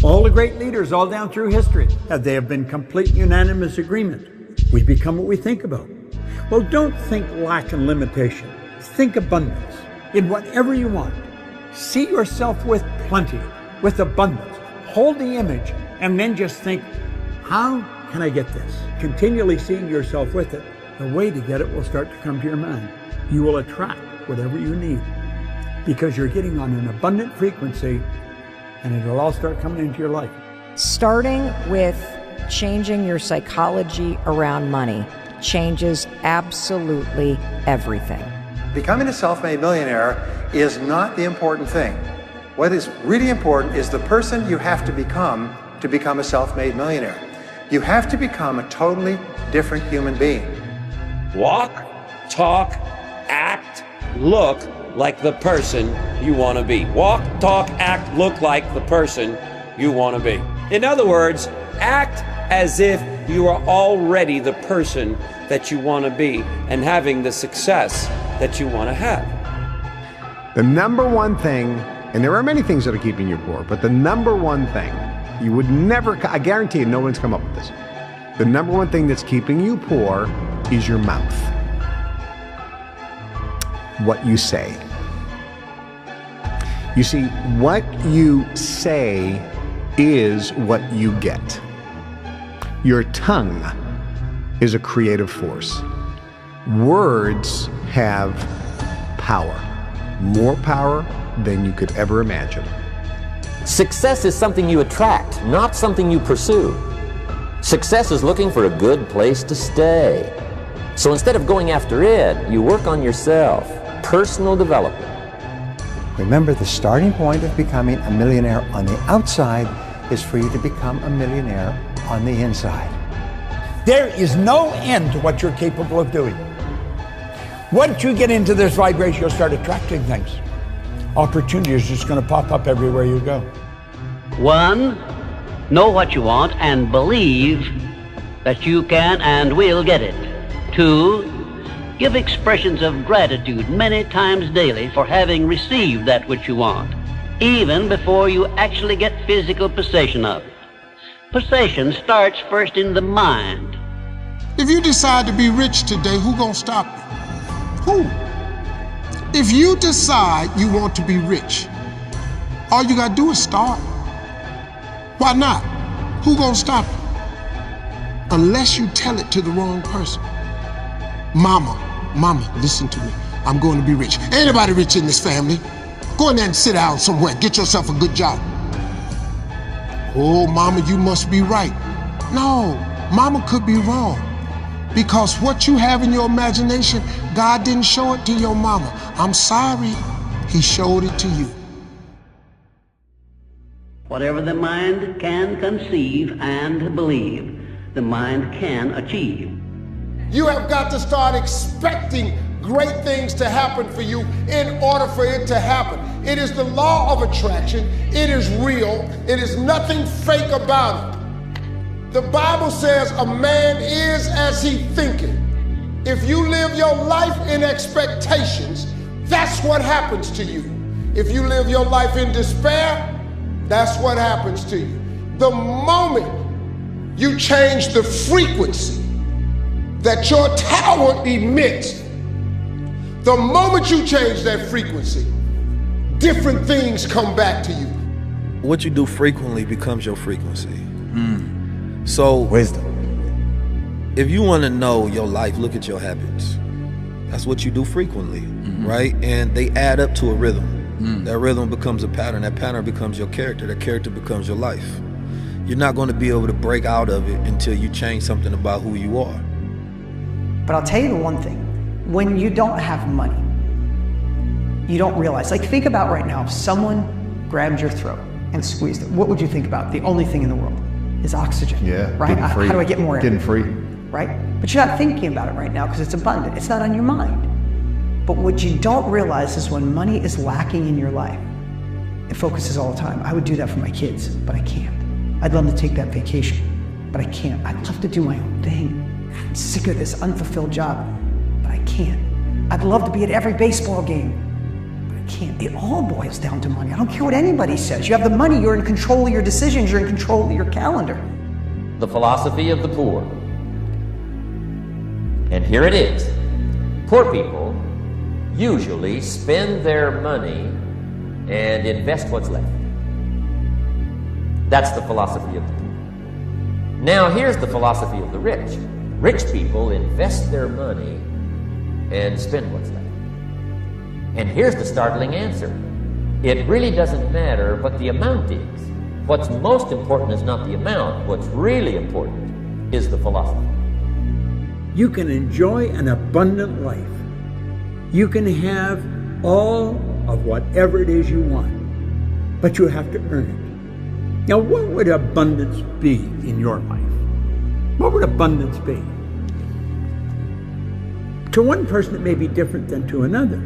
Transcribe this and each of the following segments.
All the great leaders all down through history, they have been complete unanimous agreement. We become what we think about. Well, don't think lack and limitation. Think abundance in whatever you want. See yourself with plenty, with abundance. Hold the image and then just think, how can I get this? Continually seeing yourself with it. The way to get it will start to come to your mind. You will attract whatever you need because you're getting on an abundant frequency, and it'll all start coming into your life. Starting with changing your psychology around money changes absolutely everything. Becoming a self-made millionaire is not the important thing. What is really important is the person you have to become a self-made millionaire. You have to become a totally different human being. Walk, talk, act, look like the person you want to be. Walk, talk, act, look like the person you want to be. In other words, act as if you are already the person that you want to be and having the success that you want to have. The number one thing, and there are many things that are keeping you poor, but the number one thing, you would never, I guarantee you no one's come up with this. The number one thing that's keeping you poor is your mouth. What you say. You see, what you say is what you get. Your tongue is a creative force. Words have power, more power than you could ever imagine. Success is something you attract, not something you pursue. Success is looking for a good place to stay. So instead of going after it, you work on yourself. Personal development. Remember, the starting point of becoming a millionaire on the outside is for you to become a millionaire on the inside. There is no end to what you're capable of doing. Once you get into this vibration, you'll start attracting things. Opportunity is just going to pop up everywhere you go. 1, know what you want and believe that you can and will get it. 2, give expressions of gratitude many times daily for having received that which you want, even before you actually get physical possession of it. Possession starts first in the mind. If you decide to be rich today, who gonna stop you? Who? If you decide you want to be rich, all you gotta do is start. Why not? Who gonna stop you? Unless you tell it to the wrong person. Mama, listen to me. I'm going to be rich. Ain't anybody rich in this family. Go in there and sit down somewhere. Get yourself a good job. Oh, mama, you must be right. No, mama could be wrong. Because what you have in your imagination, God didn't show it to your mama. I'm sorry, He showed it to you. Whatever the mind can conceive and believe, the mind can achieve. You have got to start expecting great things to happen for you in order for it to happen. It is the law of attraction. It is real. It is nothing fake about it. The Bible says a man is as he thinketh. If you live your life in expectations, that's what happens to you. If you live your life in despair, that's what happens to you. The moment you change the frequency that your tower emits, the moment you change that frequency, different things come back to you. What you do frequently becomes your frequency. So, wisdom. If you want to know your life, look at your habits. That's what you do frequently, right? And they add up to a rhythm. That rhythm becomes a pattern. That pattern becomes your character. That character becomes your life. You're not going to be able to break out of it until you change something about who you are. But I'll tell you the one thing. When you don't have money, you don't realize. Like, think about right now, if someone grabbed your throat and squeezed it, what would you think about? The only thing in the world is oxygen. Yeah. Right? How do I get more Getting free. Right? But you're not thinking about it right now because it's abundant. It's not on your mind. But what you don't realize is when money is lacking in your life, it focuses all the time. I would do that for my kids, but I can't. I'd love to take that vacation, but I can't. I'd love to do my own thing. I'm sick of this unfulfilled job, but I can't. I'd love to be at every baseball game, but I can't. It all boils down to money. I don't care what anybody says. You have the money, you're in control of your decisions, you're in control of your calendar. The philosophy of the poor. And here it is. Poor people usually spend their money and invest what's left. That's the philosophy of the poor. Now here's the philosophy of the rich. Rich people invest their money and spend what's left. And here's the startling answer. It really doesn't matter what the amount is. What's most important is not the amount. What's really important is the philosophy. You can enjoy an abundant life. You can have all of whatever it is you want, but you have to earn it. Now, what would abundance be in your life? What would abundance be? To one person, it may be different than to another.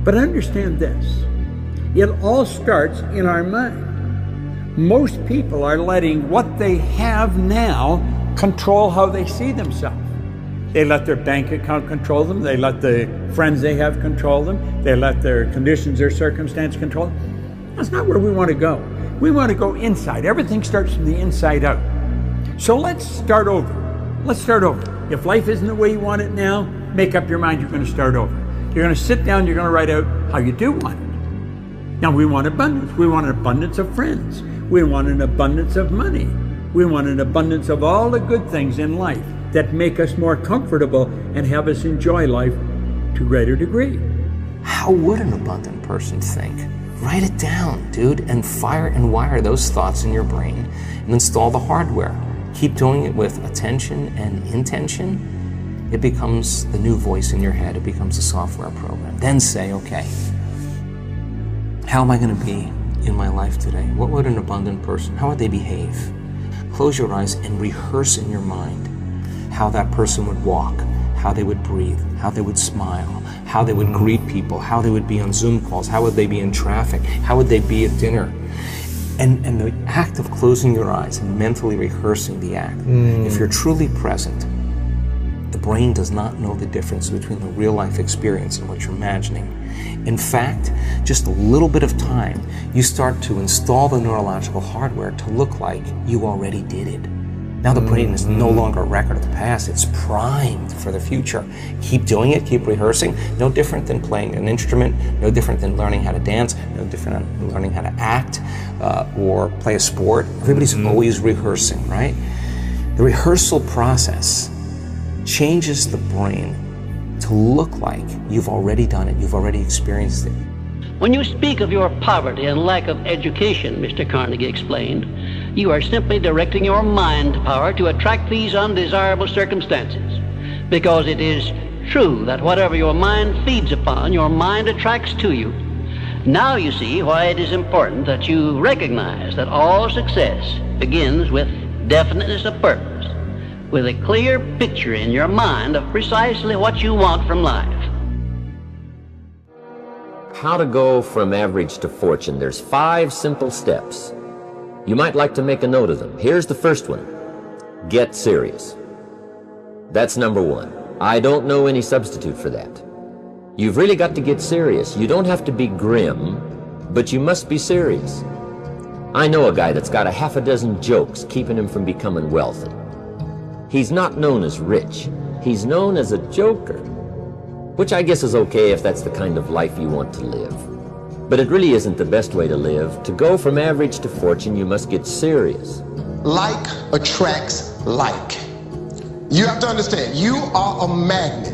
But understand this. It all starts in our mind. Most people are letting what they have now control how they see themselves. They let their bank account control them. They let the friends they have control them. They let their conditions, their circumstance control them. That's not where we want to go. We want to go inside. Everything starts from the inside out. So let's start over. Let's start over. If life isn't the way you want it now, make up your mind you're going to start over. You're going to sit down, you're going to write out how you do want it. Now we want abundance. We want an abundance of friends. We want an abundance of money. We want an abundance of all the good things in life that make us more comfortable and have us enjoy life to a greater degree. How would an abundant person think? Write it down, dude, and fire and wire those thoughts in your brain and install the hardware. Keep doing it with attention and intention. It becomes the new voice in your head. It becomes a software program. Then say, okay, how am I going to be in my life today? What would an abundant person, how would they behave? Close your eyes and rehearse in your mind how that person would walk, how they would breathe, how they would smile, how they would greet people, how they would be on Zoom calls, how would they be in traffic, how would they be at dinner. And the act of closing your eyes and mentally rehearsing the act, if you're truly present, the brain does not know the difference between the real life experience and what you're imagining. In fact, just a little bit of time, you start to install the neurological hardware to look like you already did it. Now the brain is no longer a record of the past, it's primed for the future. Keep doing it, keep rehearsing. No different than playing an instrument, no different than learning how to dance, no different than learning how to act or play a sport. Everybody's always rehearsing, right? The rehearsal process changes the brain to look like you've already done it, you've already experienced it. When you speak of your poverty and lack of education, Mr. Carnegie explained, you are simply directing your mind power to attract these undesirable circumstances. Because it is true that whatever your mind feeds upon, your mind attracts to you. Now you see why it is important that you recognize that all success begins with definiteness of purpose, with a clear picture in your mind of precisely what you want from life. How to go from average to fortune. There's 5 simple steps. You might like to make a note of them. Here's the first one. Get serious. That's number 1. I don't know any substitute for that. You've really got to get serious. You don't have to be grim, but you must be serious. I know a guy that's got a half a dozen jokes keeping him from becoming wealthy. He's not known as rich. He's known as a joker, which I guess is okay if that's the kind of life you want to live. But it really isn't the best way to live. To go from average to fortune, you must get serious. Like attracts like. You have to understand, you are a magnet.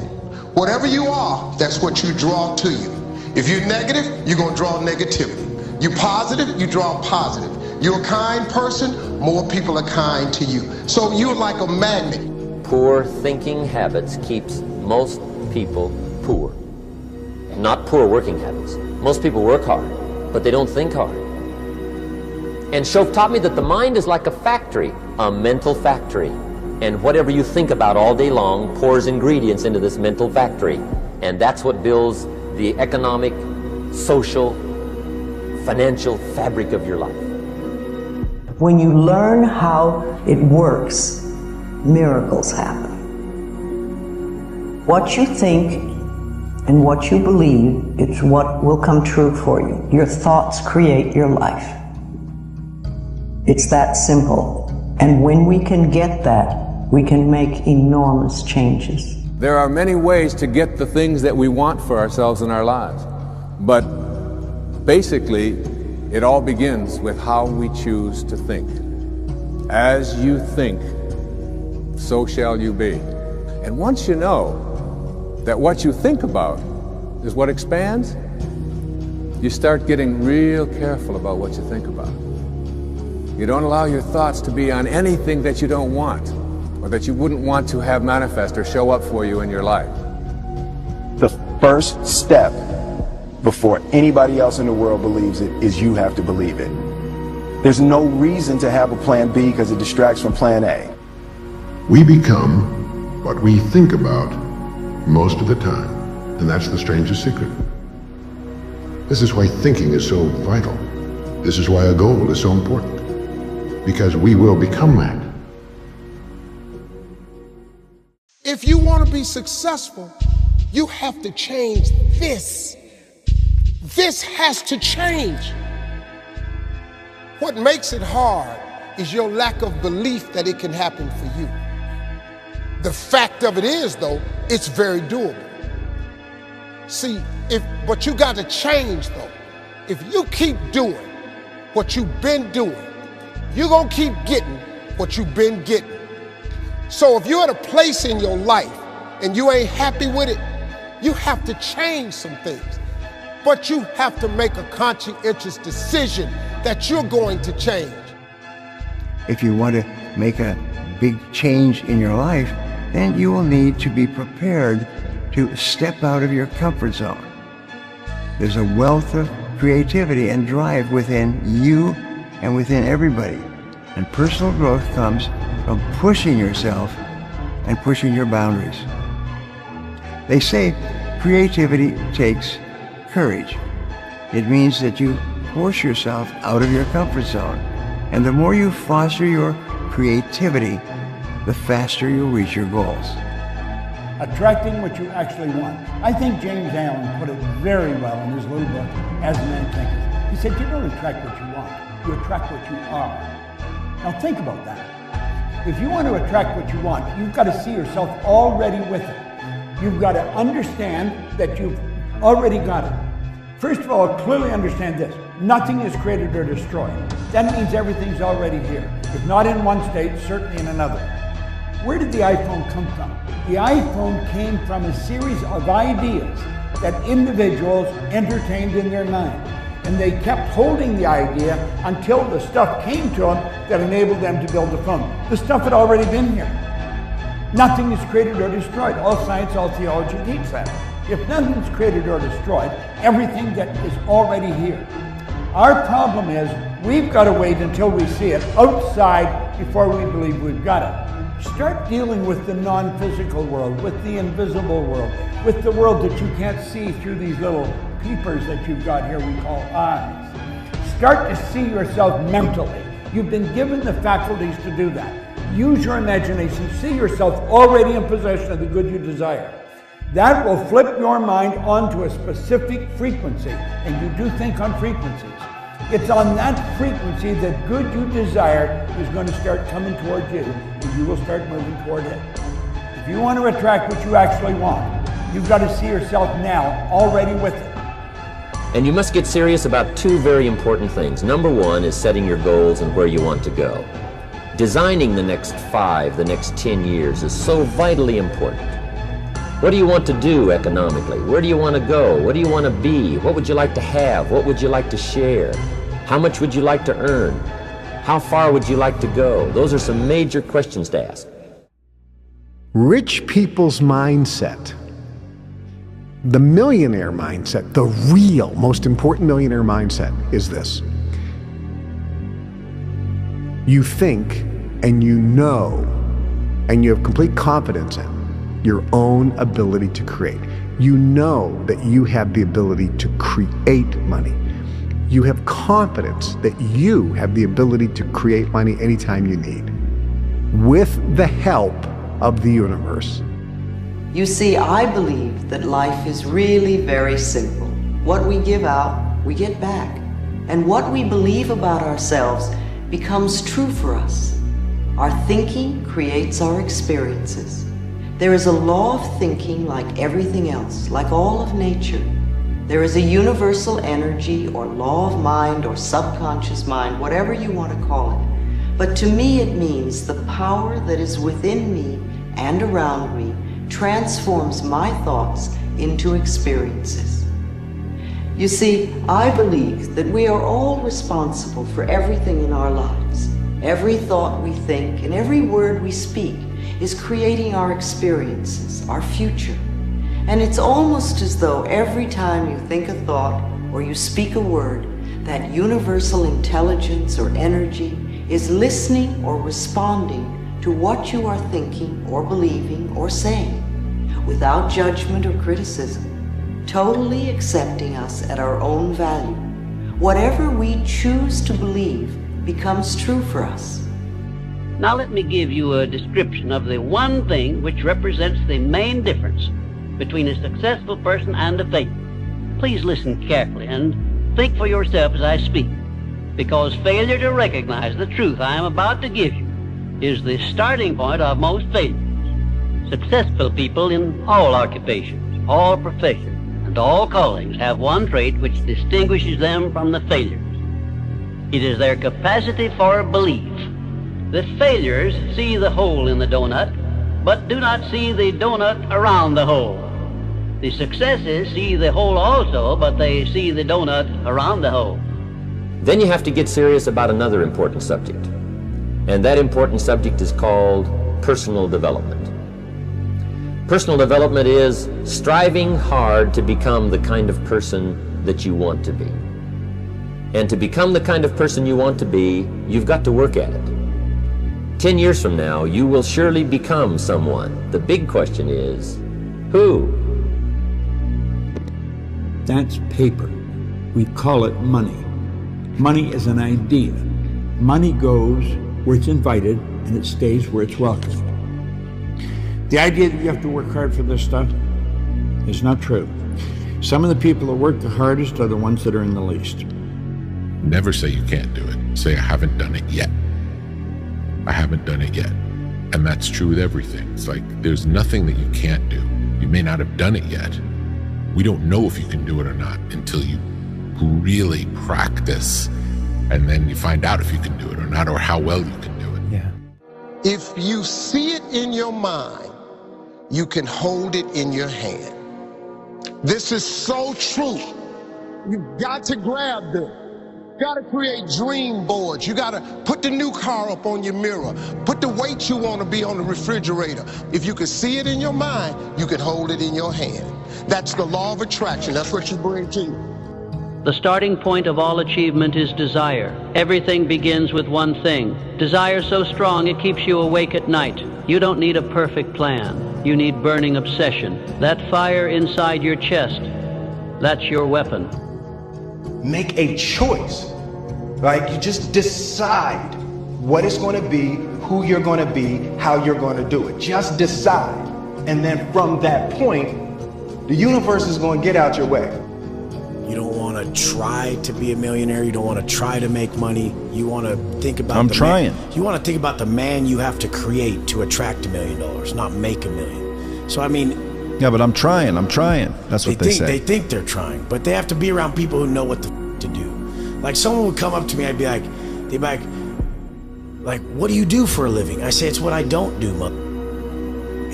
Whatever you are, that's what you draw to you. If you're negative, you're going to draw negativity. You're positive, you draw positive. You're a kind person, more people are kind to you. So you're like a magnet. Poor thinking habits keeps most people poor. Not poor working habits. Most people work hard, but they don't think hard. And Shoaff taught me that the mind is like a factory, a mental factory. And whatever you think about all day long pours ingredients into this mental factory. And that's what builds the economic, social, financial fabric of your life. When you learn how it works, miracles happen. What you think And what you believe is what will come true for you. Your thoughts create your life. It's that simple. And when we can get that, we can make enormous changes. There are many ways to get the things that we want for ourselves in our lives. But basically, it all begins with how we choose to think. As you think, so shall you be. And once you know that what you think about is what expands, you start getting real careful about what you think about. You don't allow your thoughts to be on anything that you don't want, or that you wouldn't want to have manifest or show up for you in your life. The first step before anybody else in the world believes it is you have to believe it. There's no reason to have a plan B because it distracts from plan A. We become what we think about most of the time, and that's the strangest secret. This is why thinking is so vital. This is why a goal is so important, because we will become that. If you want to be successful, you have to change this. This has to change. What makes it hard is your lack of belief that it can happen for you. The fact of it is, though, it's very doable. See, but you got to change, though. If you keep doing what you've been doing, you're going to keep getting what you've been getting. So if you're at a place in your life and you ain't happy with it, you have to change some things. But you have to make a conscientious decision that you're going to change. If you want to make a big change in your life, then you will need to be prepared to step out of your comfort zone. There's a wealth of creativity and drive within you and within everybody. And personal growth comes from pushing yourself and pushing your boundaries. They say creativity takes courage. It means that you force yourself out of your comfort zone. And the more you foster your creativity, the faster you'll reach your goals. Attracting what you actually want. I think James Allen put it very well in his little book, As Men Thinketh. He said, you don't attract what you want, you attract what you are. Now think about that. If you want to attract what you want, you've got to see yourself already with it. You've got to understand that you've already got it. First of all, clearly understand this. Nothing is created or destroyed. That means everything's already here. If not in one state, certainly in another. Where did the iPhone come from? The iPhone came from a series of ideas that individuals entertained in their mind. And they kept holding the idea until the stuff came to them that enabled them to build the phone. The stuff had already been here. Nothing is created or destroyed. All science, all theology teaches that. If nothing's created or destroyed, everything that is already here. Our problem is we've got to wait until we see it outside before we believe we've got it. Start dealing with the non-physical world, with the invisible world, with the world that you can't see through these little peepers that you've got here we call eyes. Start to see yourself mentally. You've been given the faculties to do that. Use your imagination. See yourself already in possession of the good you desire. That will flip your mind onto a specific frequency, and you do think on frequencies. It's on that frequency that good you desire is going to start coming towards you, and you will start moving toward it. If you want to attract what you actually want, you've got to see yourself now already with it. And you must get serious about two very important things. Number one is setting your goals and where you want to go. Designing the next 5, the next 10 years is so vitally important. What do you want to do economically? Where do you want to go? What do you want to be? What would you like to have? What would you like to share? How much would you like to earn? How far would you like to go? Those are some major questions to ask. Rich people's mindset, the millionaire mindset, the real most important millionaire mindset is this. You think and you know and you have complete confidence in your own ability to create. You know that you have the ability to create money. You have confidence that you have the ability to create money anytime you need, with the help of the universe. You see, I believe that life is really very simple. What we give out, we get back. And what we believe about ourselves becomes true for us. Our thinking creates our experiences. There is a law of thinking like everything else, like all of nature. There is a universal energy or law of mind or subconscious mind, whatever you want to call it. But to me it means the power that is within me and around me transforms my thoughts into experiences. You see, I believe that we are all responsible for everything in our lives. Every thought we think and every word we speak is creating our experiences, our future. And it's almost as though every time you think a thought or you speak a word, that universal intelligence or energy is listening or responding to what you are thinking or believing or saying, without judgment or criticism, totally accepting us at our own value. Whatever we choose to believe becomes true for us. Now let me give you a description of the one thing which represents the main difference between a successful person and a failure. Please listen carefully and think for yourself as I speak, because failure to recognize the truth I am about to give you is the starting point of most failures. Successful people in all occupations, all professions, and all callings have one trait which distinguishes them from the failures. It is their capacity for belief. The failures see the hole in the donut, but do not see the donut around the hole. The successes see the hole also, but they see the donut around the hole. Then you have to get serious about another important subject. And that important subject is called personal development. Personal development is striving hard to become the kind of person that you want to be. And to become the kind of person you want to be, you've got to work at it. 10 years from now, you will surely become someone. The big question is, who? That's paper. We call it money. Money is an idea. Money goes where it's invited, and it stays where it's welcome. The idea that you have to work hard for this stuff is not true. Some of the people that work the hardest are the ones that are in the least. Never say you can't do it. Say, I haven't done it yet. I haven't done it yet. And that's true with everything. It's like, there's nothing that you can't do. You may not have done it yet. We don't know if you can do it or not until you really practice. And then you find out if you can do it or not, or how well you can do it. Yeah. If you see it in your mind, you can hold it in your hand. This is so true. You've got to grab them. You got to create dream boards. You got to put the new car up on your mirror. Put the weight you want to be on the refrigerator. If you can see it in your mind, you can hold it in your hand. That's the law of attraction. That's what you bring to you. The starting point of all achievement is desire. Everything begins with one thing. Desire so strong it keeps you awake at night. You don't need a perfect plan. You need burning obsession. That fire inside your chest, that's your weapon. Make a choice. Like, you just decide what it's going to be, who you're going to be, how you're going to do it. Just decide. And then from that point, the universe is going to get out your way. You don't want to try to be a millionaire. You don't want to try to make money. You want to think about you want to think about the man you have to create to attract $1 million, not make $1 million. So I mean, yeah, but I'm trying. That's what they say. They think they're trying, but they have to be around people who know what to do. Like, someone would come up to me, I'd be like, they'd be like, what do you do for a living? I say, it's what I don't do, mother.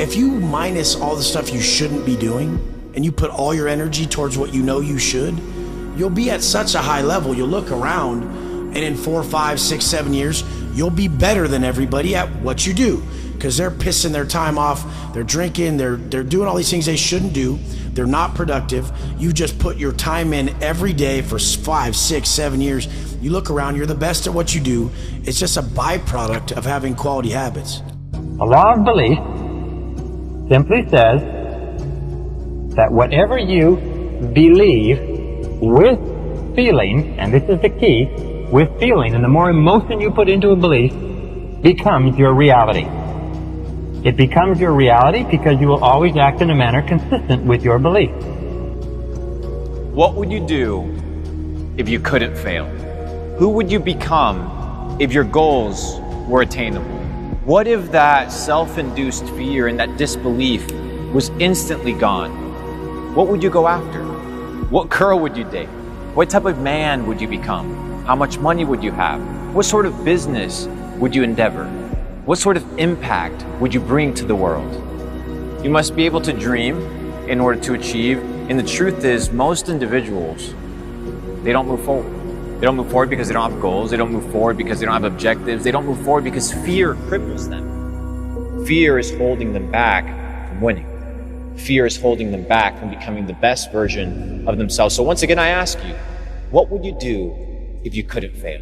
If you minus all the stuff you shouldn't be doing, and you put all your energy towards what you know you should, you'll be at such a high level. You'll look around, and in 4, 5, 6, 7 years, you'll be better than everybody at what you do, because they're pissing their time off, they're drinking, they're doing all these things they shouldn't do, they're not productive. You just put your time in every day for 5, 6, 7 years. You look around, you're the best at what you do. It's just a byproduct of having quality habits. A law of belief simply says that whatever you believe with feeling, and this is the key, with feeling, and the more emotion you put into a belief, becomes your reality. It becomes your reality because you will always act in a manner consistent with your belief. What would you do if you couldn't fail? Who would you become if your goals were attainable? What if that self-induced fear and that disbelief was instantly gone? What would you go after? What girl would you date? What type of man would you become? How much money would you have? What sort of business would you endeavor? What sort of impact would you bring to the world? You must be able to dream in order to achieve. And the truth is, most individuals, they don't move forward. They don't move forward because they don't have goals. They don't move forward because they don't have objectives. They don't move forward because fear cripples them. Fear is holding them back from winning. Fear is holding them back from becoming the best version of themselves. So once again, I ask you, what would you do if you couldn't fail?